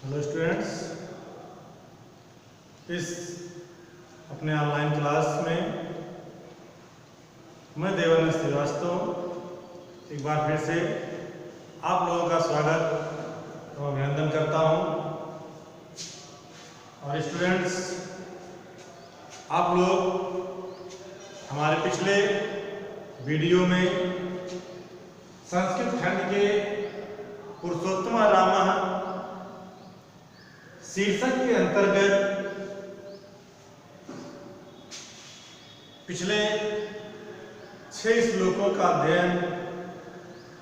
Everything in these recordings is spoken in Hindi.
हेलो स्टूडेंट्स, इस अपने ऑनलाइन क्लास में मैं देवानंद श्रीवास्तव एक बार फिर से आप लोगों का स्वागत और अभिनंदन करता हूं। और स्टूडेंट्स, आप लोग हमारे पिछले वीडियो में संस्कृत खंड के पुरुषोत्तम रामः शीर्षक के अंतर्गत पिछले 6 श्लोकों का अध्ययन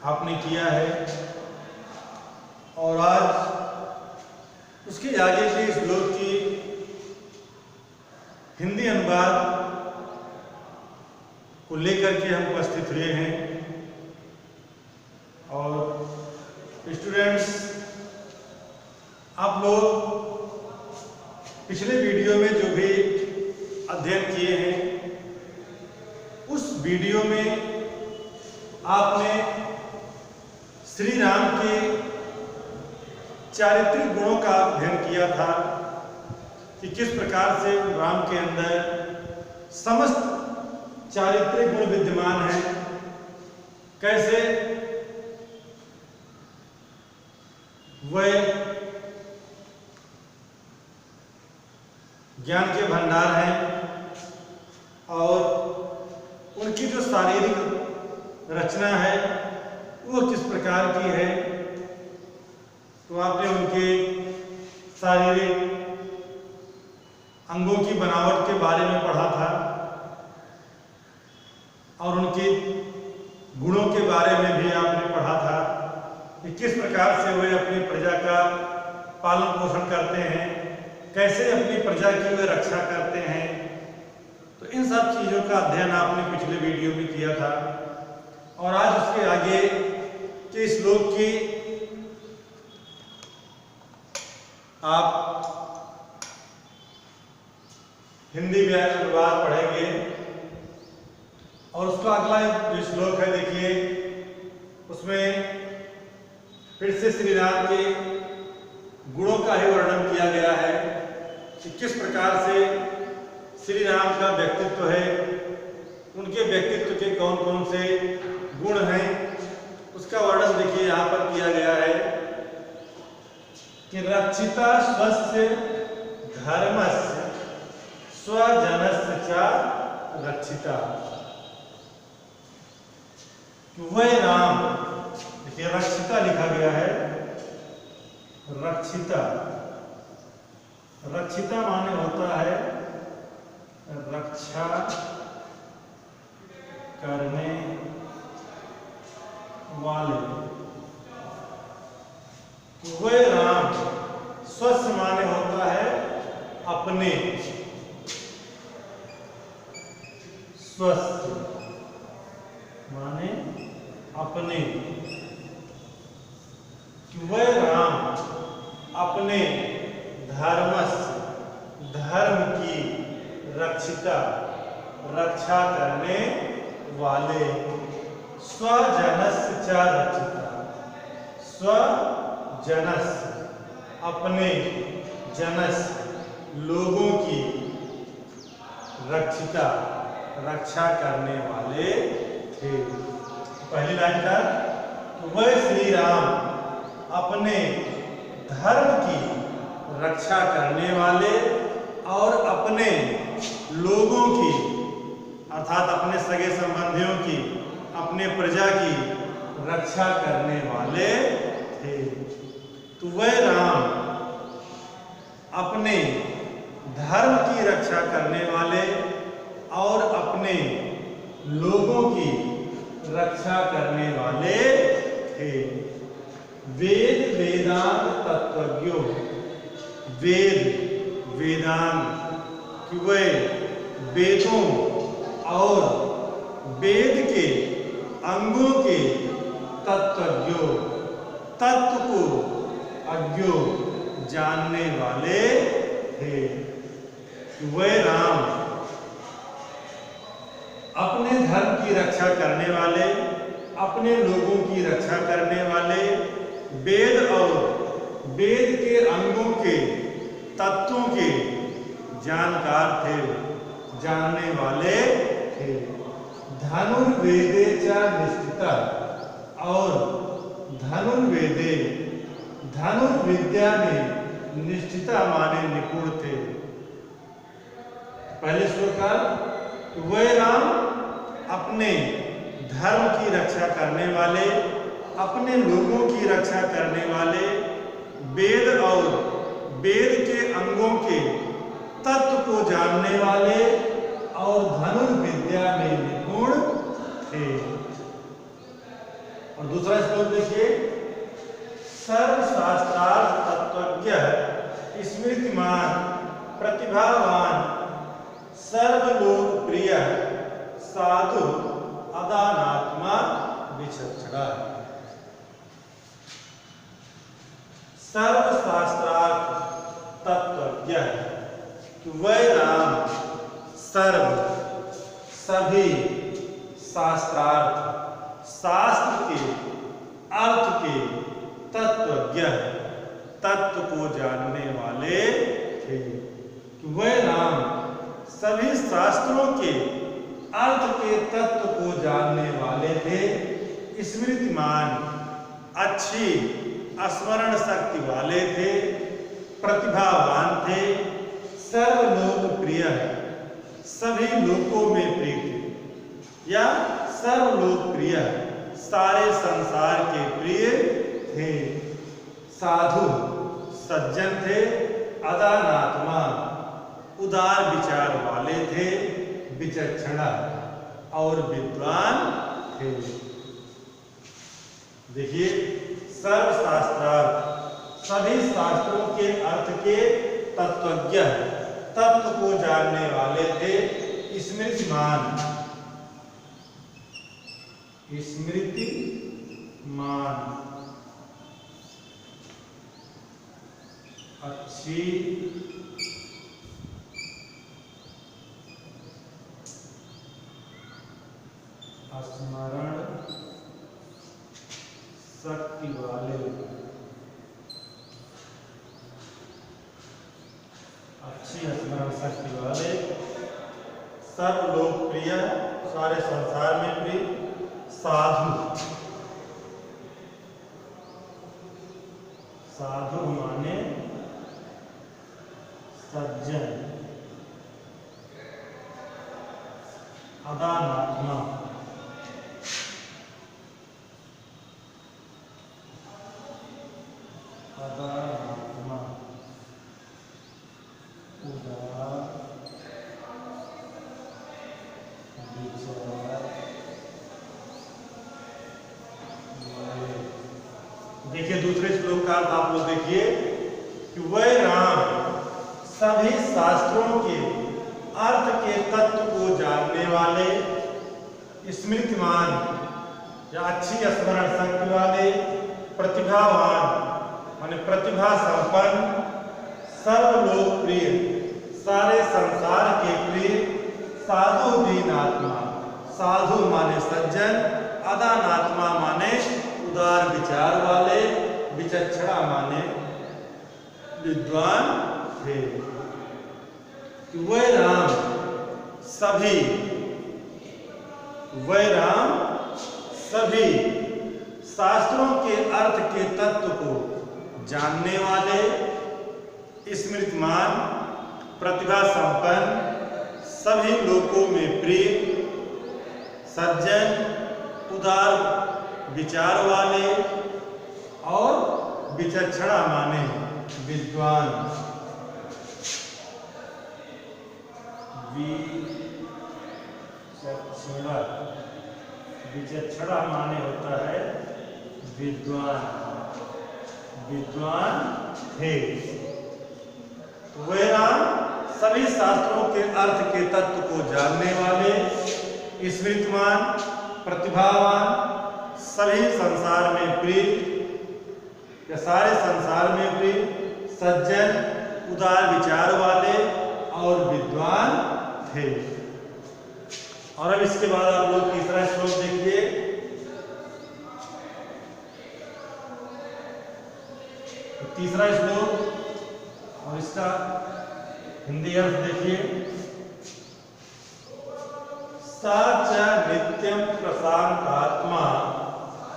आपने किया है और आज उसके आगे के श्लोक की हिंदी अनुवाद को लेकर के हम उपस्थित हुए हैं। और स्टूडेंट्स, आप लोग पिछले वीडियो में जो भी अध्ययन किए हैं उस वीडियो में आपने श्री राम के चारित्रिक गुणों का अध्ययन किया था कि किस प्रकार से राम के अंदर समस्त चारित्रिक गुण विद्यमान हैं, कैसे वह ज्ञान के भंडार हैं और उनकी जो शारीरिक रचना है वो किस प्रकार की है। तो आपने उनके शारीरिक अंगों की बनावट के बारे में पढ़ा था और उनके गुणों के बारे में भी आपने पढ़ा था कि किस प्रकार से वे अपनी प्रजा का पालन पोषण करते हैं, कैसे अपनी प्रजा की वे रक्षा करते हैं। तो इन सब चीज़ों का अध्ययन आपने पिछले वीडियो में किया था और आज उसके आगे के श्लोक की आप हिंदी में अनुवाद पढ़ेंगे। और उसका अगला जो श्लोक है, देखिए उसमें फिर से श्री राम के गुणों का ही वर्णन किया गया है कि किस प्रकार से श्री राम का व्यक्तित्व है, उनके व्यक्तित्व के कौन कौन से गुण हैं, उसका वर्णन देखिए यहाँ पर किया गया है कि रक्षिता स्वस्य धर्मस्य स्वजनस्य च रक्षिता। वह राम, देखिए रक्षिता लिखा गया है, रक्षिता, रक्षिता माने होता है रक्षा करने वाले। वह राम, स्वस्थ माने होता है अपने, स्वस्थ माने अपने, वह राम अपने धर्मस्य, धर्म की रक्षिता, रक्षा करने वाले, स्वजनस्य च रक्षिता, स्वजनस्य अपने, जनस्य लोगों की, रक्षिता रक्षा करने वाले थे। पहली लाइन का, वह श्री राम अपने धर्म की रक्षा करने वाले और अपने लोगों की, अर्थात अपने सगे संबंधियों की, अपने प्रजा की रक्षा करने वाले थे। तो वह राम अपने धर्म की रक्षा करने वाले और अपने लोगों की रक्षा करने वाले थे। वेद वेदांत तत्वज्ञों, वेद वेदांत कि वे वेदों और वेद के अंगों के तत्वज्ञों, तत्व को अज्ञों जानने वाले थे। वह राम अपने धर्म की रक्षा करने वाले, अपने लोगों की रक्षा करने वाले, वेद और वेद के अंगों के तत्वों के जानकार थे, जानने वाले थे। धनुर्वेदे च निष्ठिता, और धनुर्वेदे धनुर्विद्या में निष्ठिता माने निपुण थे। पहले श्लोक का, वह राम अपने धर्म की रक्षा करने वाले, अपने लोगों की रक्षा करने वाले, वेद और वेद के अंगों के तत्व को जानने वाले और धनुर्विद्या में निपुण थे। और दूसरा श्लोक देखिए, सर्वशास्त्रार्थ तत्वज्ञ स्मृतिमान प्रतिभावान सर्वलोकप्रिय साधु अदानात्मा विचक्षणा। सर्वशास्त्रार्थ तत्वज्ञ, वह राम सभी शास्त्रार्थ, शास्त्र के अर्थ के तत्वज्ञ, तत्व को जानने वाले थे। वह राम सभी शास्त्रों के अर्थ के तत्व को जानने वाले थे। स्मृतिमान, अच्छी स्मरण शक्ति वाले थे, प्रतिभावान थे, सर्वलोकप्रिय, सभी लोकों में प्रिय थे, या सर्वलोकप्रिय, सारे संसार के प्रिय थे। साधु, सज्जन थे, अदानात्मा, उदार विचार वाले थे, विचक्षणा और विद्वान थे। देखिए, सर्वशास्त्रार्थ, सभी शास्त्रों के अर्थ के तत्वज्ञ, तत्व को जानने वाले थे। स्मृतिमान, अच्छी स्मरण शक्ति वाले, अच्छी स्मरण शक्ति वाले, सर्व लोकप्रिय, सारे संसार में प्रिय, साधु, साधु माने सज्जन, अदानात्मा, अदानात्मा, उदार विचार। देखिए दूसरे श्लोक का अर्थ आप लोग देखिए कि वह राम सभी शास्त्रों के अर्थ के तत्व को जानने वाले, स्मृतिमान या अच्छी स्मरण शक्ति वाले, प्रतिभावान माने प्रतिभा संपन्न, सर्वलोकप्रिय, सारे संसार के प्रिय, साधु दीनात्मा, साधु माने सज्जन, अदानात्मा माने उदार विचार वाले, विचक्षणा माने विद्वान थे। वह राम सभी शास्त्रों के अर्थ के तत्व को जानने वाले, स्मृतिमान, प्रतिभा संपन्न, सभी लोकों में प्रिय, सज्जन, उदार विचार वाले और विचक्षणा माने विद्वान। विचक्षणा माने होता है विद्वान, विद्वान थे। वे राम सभी शास्त्रों के अर्थ के तत्व को जानने वाले, स्मृतिमान, प्रतिभावान, सभी संसार में प्रिय या सारे संसार में प्रिय, सज्जन, उदार विचार वाले और विद्वान थे। और अब इसके बाद आप लोग तीसरा श्लोक देखिए। तीसरा श्लोक, और इसका हिंदी अर्थ देखिए, सा च नित्यं प्रशांतात्मा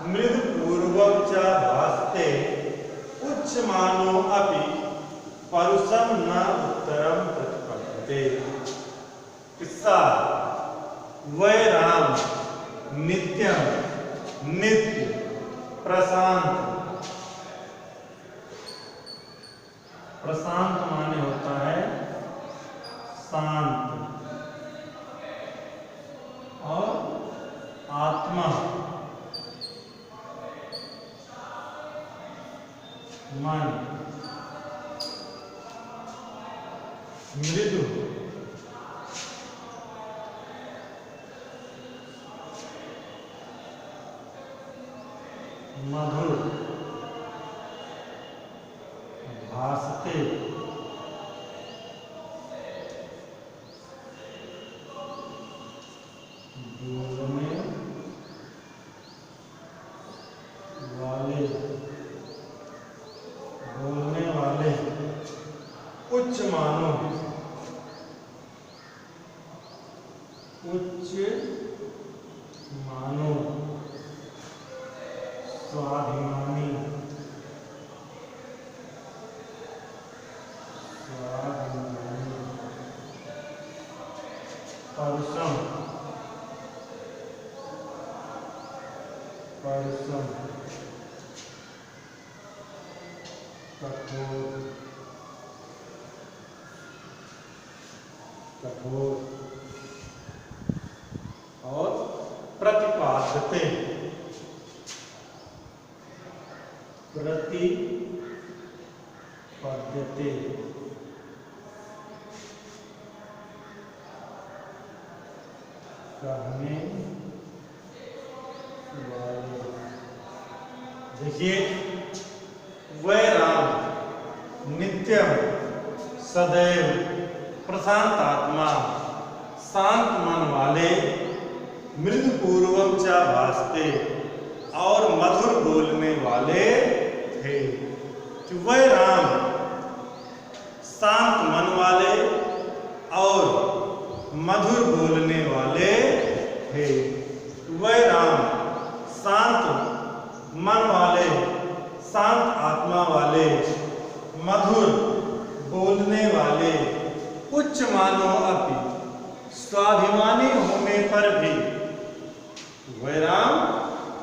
मृदुपूर्वं च भासते उच्यमानो अपि परुषं न उत्तरं प्रतिपद्यते। किस्सा, वै राम नित्यम नित्य प्रशांत, प्रशांत माने होता है शांत, और आत्मा मन मृदु मधुर भासते बोलने वाले, बोलने वाले उच्च मानो, उच्च मानो, स्वाभिमानी, स्वाभिमानी, परुषम, परुषम, कठोर, कठोर, और प्रतिपाद्यते, प्रतिपद्यते, कहने वाले। देखिए, वै राम नित्यम सदैव प्रशांत आत्मा शांत मन वाले मृदुपूर्वम च भासते और मधुर बोलने वाले थे। कि वह राम शांत मन वाले और मधुर बोलने वाले थे। वह राम शांत मन वाले, शांत आत्मा वाले, मधुर बोलने वाले, उच्च मानो अपि स्वाभिमानी होने पर भी, वह राम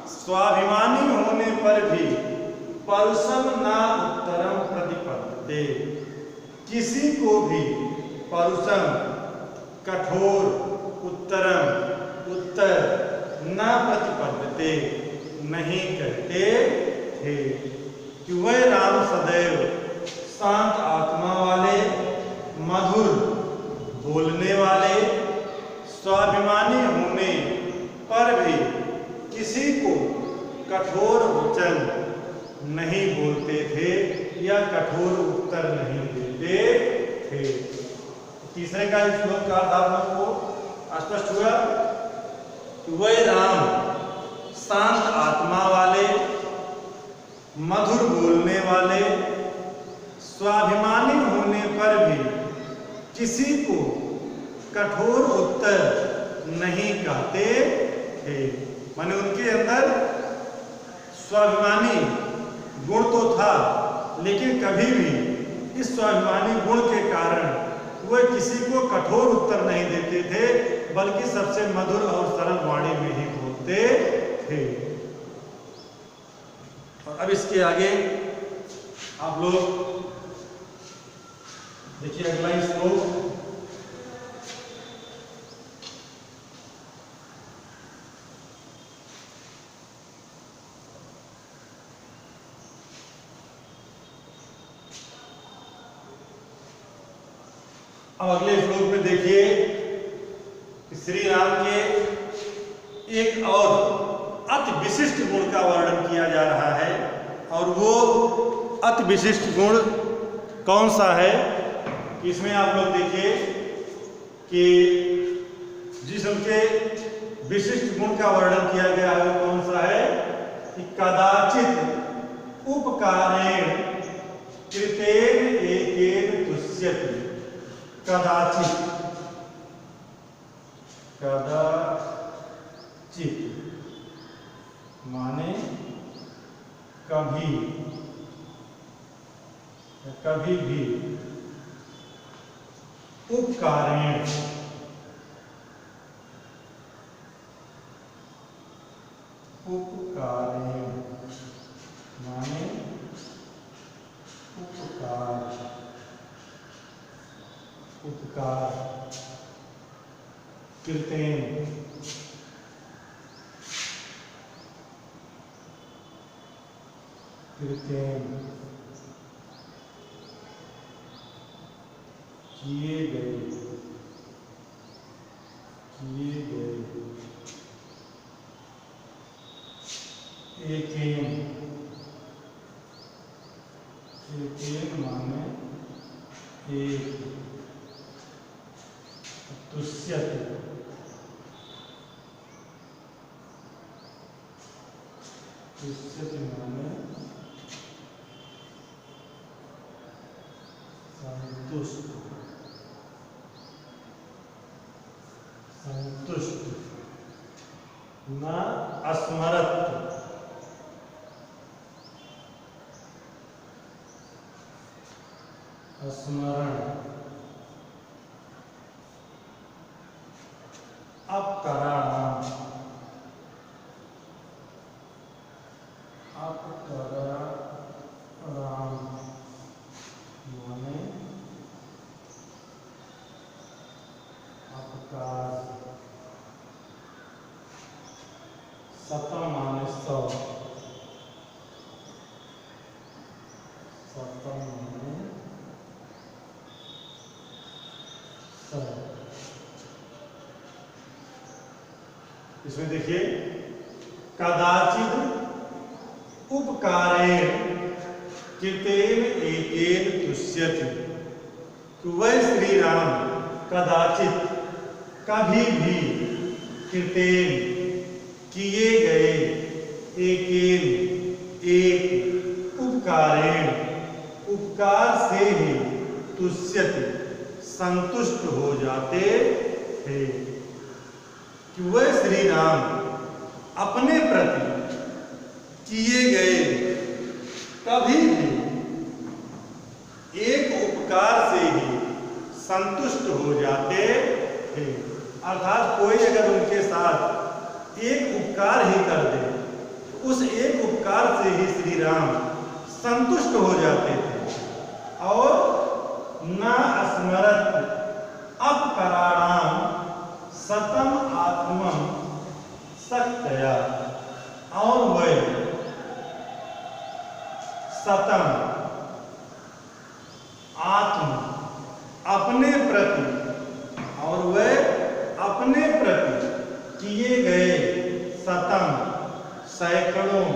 स्वाभिमानी होने पर भी परुषम ना उत्तरम प्रतिपद्यते, किसी को भी परुषम कठोर उत्तरम उत्तर न प्रतिपद्यते नहीं कहते थे। कि वह राम सदैव शांत आत्मा वाले, मधुर बोलने वाले, स्वाभिमानी होने पर भी किसी को कठोर वचन नहीं बोलते थे या कठोर उत्तर नहीं देते थे। तीसरे का श्लोक का अर्थ आप लोग को स्पष्ट हुआ कि वह राम शांत आत्मा वाले, मधुर बोलने वाले, स्वाभिमानी होने पर भी किसी को कठोर उत्तर नहीं कहते थे। माने उनके अंदर स्वाभिमानी गुण तो था, लेकिन कभी भी इस स्वाभिमानी गुण के कारण वह किसी को कठोर उत्तर नहीं देते थे, बल्कि सबसे मधुर और सरल वाणी में ही बोलते थे। और अब इसके आगे आप लोग देखिए अगला श्लोक। अब अगले श्लोक में देखिए कि श्री राम के एक और अति विशिष्ट गुण का वर्णन किया जा रहा है। और वो अति विशिष्ट गुण कौन सा है? इसमें आप लोग देखिए कि जिस उनके विशिष्ट गुण का वर्णन किया गया है वो कौन सा है? कि कदाचित उपकारेण कृतेन एकेन तुष्यति कदाचित, कदाचित माने कभी, कभी भी, उपकारेण, उपकारेण माने उपकार, उपकार, कृतेन, कृतेन किए गए, किए गए, एकेन, एकेन माने एक, तुष्यति, तुष्यति माने संतुष्ट, संतुष्ट, न अस्मरत, स्मरण, अपकराणाम, अपकराणाम माने अपकार, सतम माने सौ, सतम माने सौ। इसमें देखिए कदाचित उपकारेण कृतेन एकेन तुष्यति, तो वह श्री राम कदाचित कभी भी कृतेन किए गए एकेन एक उपकारेण उपकार से ही तुष्यति संतुष्ट हो जाते थे, कि वह श्री राम अपने प्रति किए गए कभी भी एक उपकार से ही संतुष्ट हो जाते थे। अर्थात कोई अगर उनके साथ एक उपकार ही कर दे तो उस एक उपकार से ही श्री राम संतुष्ट हो जाते थे और न स्मरत अपकराणाम सतम आत्मम शक्तया, और वह सतम आत्म अपने प्रति, और वह अपने प्रति किए गए सतम सैकड़ों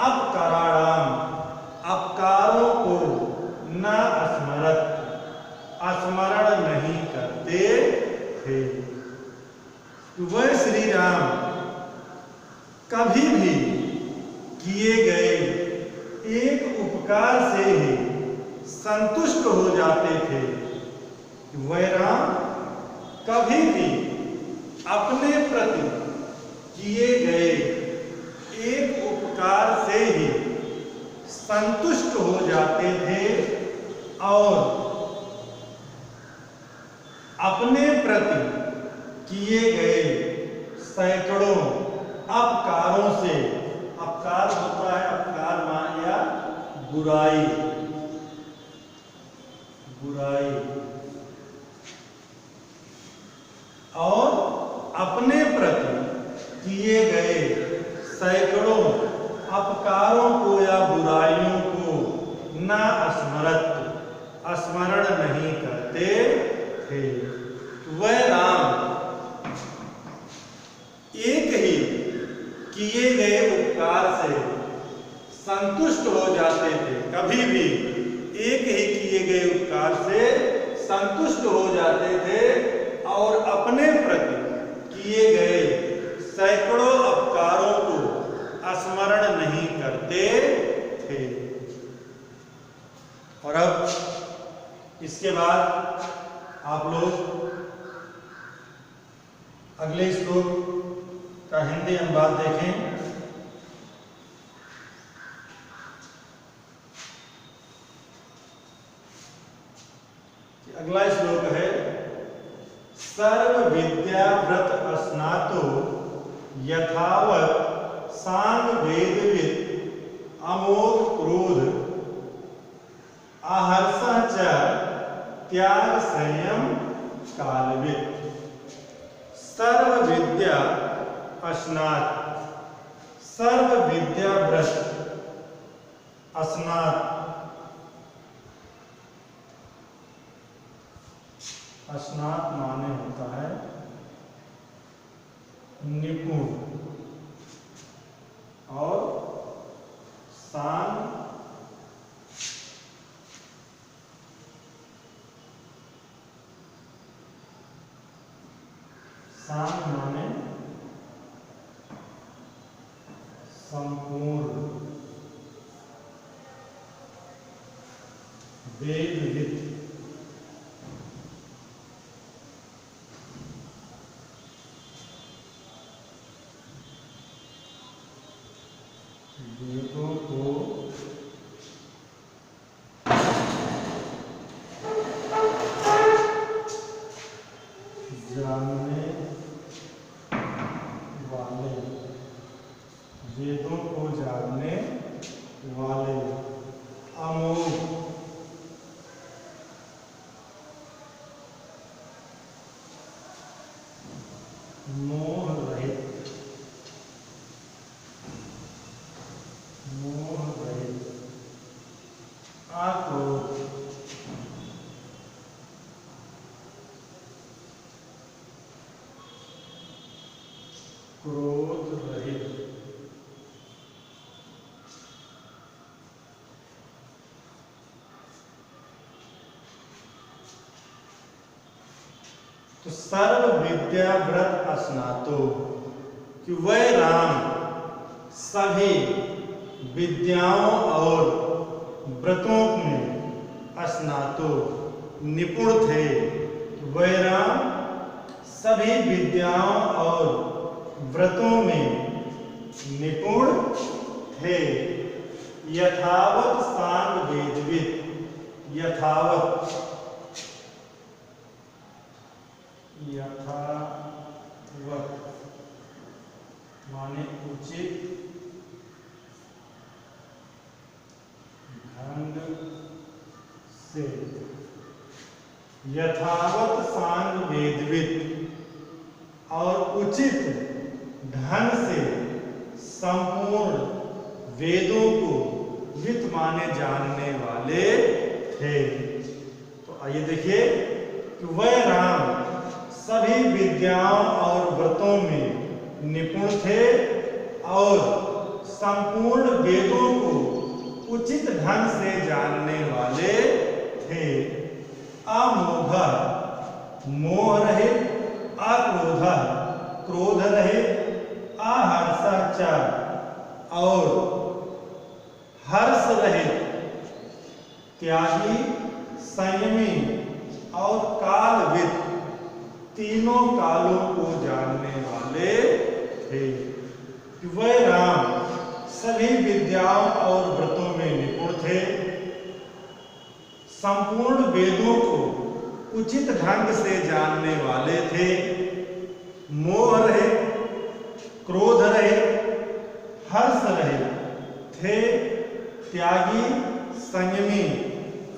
अपकराणाम अपकारों को न स्मरत स्मरण नहीं करते थे। वह श्री राम कभी भी किए गए एक उपकार से ही संतुष्ट हो जाते थे। वह राम कभी भी अपने प्रति किए गए एक उपकार से ही संतुष्ट हो जाते थे और अपने प्रति किए गए सैकड़ों अपकारों से, अपकार होता है अपकार मान या बुराई, बुराई, और अपने प्रति किए गए सैकड़ों अपकारों को या बुराइयों को न स्मरण नहीं करते थे। वह राम एक ही किए गए उपकार से संतुष्ट हो जाते थे, कभी भी एक ही किए गए उपकार से संतुष्ट हो जाते थे और अपने प्रति किए गए सैकड़ों अपकारों को स्मरण नहीं करते थे। और इसके बाद आप लोग अगले श्लोक का हिंदी अनुवाद देखें। अगला श्लोक है सर्व विद्या व्रत स्नातो यथावत सांग वेदविद अमोघ क्रोध आहर्षः च त्याग संयम कालविद। सर्व विद्या स्नात, सर्व विद्या व्रत स्नात, स्नात माने होता है निपुण और सांग सांग माने संपूर्ण, वेदविद, वेदों को जानने वाले, वेदों को जानने वाले, अमोघ, मोह रहित, मोह रहित, अक्रोध, क्रोध रहित, तो सर्व विद्या व्रत स्नातो कि वह राम सभी विद्याओं और व्रतों में स्नातो निपुण थे। वह राम सभी विद्याओं और व्रतों में निपुण थे। यथावत सांग वेदविद, यथावत, यथावत माने उचित ढंग से, यथावत सांग वेदविद और उचित ढंग से संपूर्ण वेदों को विद माने जानने वाले थे। तो आइए देखिए कि वह राम सभी विद्याओं और व्रतों में निपुण थे और संपूर्ण वेदों को उचित ढंग से जानने वाले थे। अमोघ मोह रहित, अक्रोध क्रोध रहित, आहर्ष और हर्ष रहित, त्यागी संयमी और कालविद, तीनों कालों को जानने वाले थे। वह राम सभी विद्याओं और व्रतों में निपुण थे, संपूर्ण वेदों को उचित ढंग से जानने वाले थे, मोह रहित, क्रोध रहित, हर्ष रहित थे, त्यागी संयमी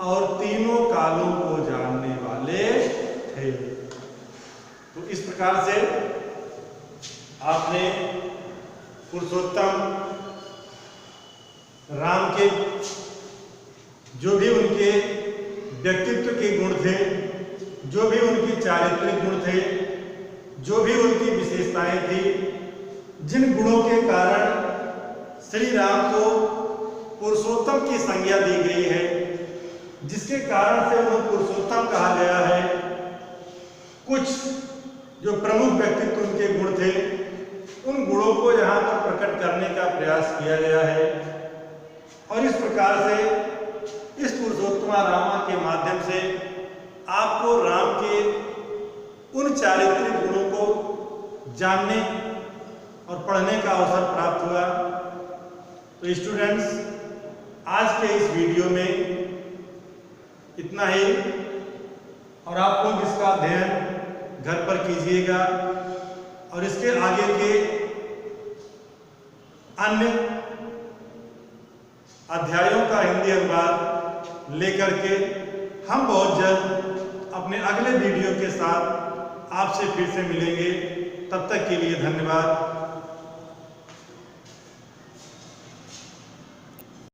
और तीनों कालों को जानने वाले थे। तो इस प्रकार से आपने पुरुषोत्तम राम के जो भी उनके व्यक्तित्व के गुण थे, जो भी उनकी चारित्रिक गुण थे, जो भी उनकी विशेषताएं थी, जिन गुणों के कारण श्री राम को पुरुषोत्तम की संज्ञा दी गई है, जिसके कारण से उन्हें पुरुषोत्तम कहा गया है, कुछ जो प्रमुख व्यक्तित्व उनके गुण थे, उन गुणों को यहाँ पर प्रकट करने का प्रयास किया गया है। और इस प्रकार से इस पुरुषोत्तम रामा के माध्यम से आपको राम के उन चारित्रिक गुणों को जानने और पढ़ने का अवसर प्राप्त हुआ। तो स्टूडेंट्स, आज के इस वीडियो में इतना ही, और आप लोग इसका अध्ययन घर पर कीजिएगा और इसके आगे के अन्य अध्यायों का हिंदी अनुवाद लेकर के हम बहुत जल्द अपने अगले वीडियो के साथ आपसे फिर से मिलेंगे। तब तक के लिए धन्यवाद।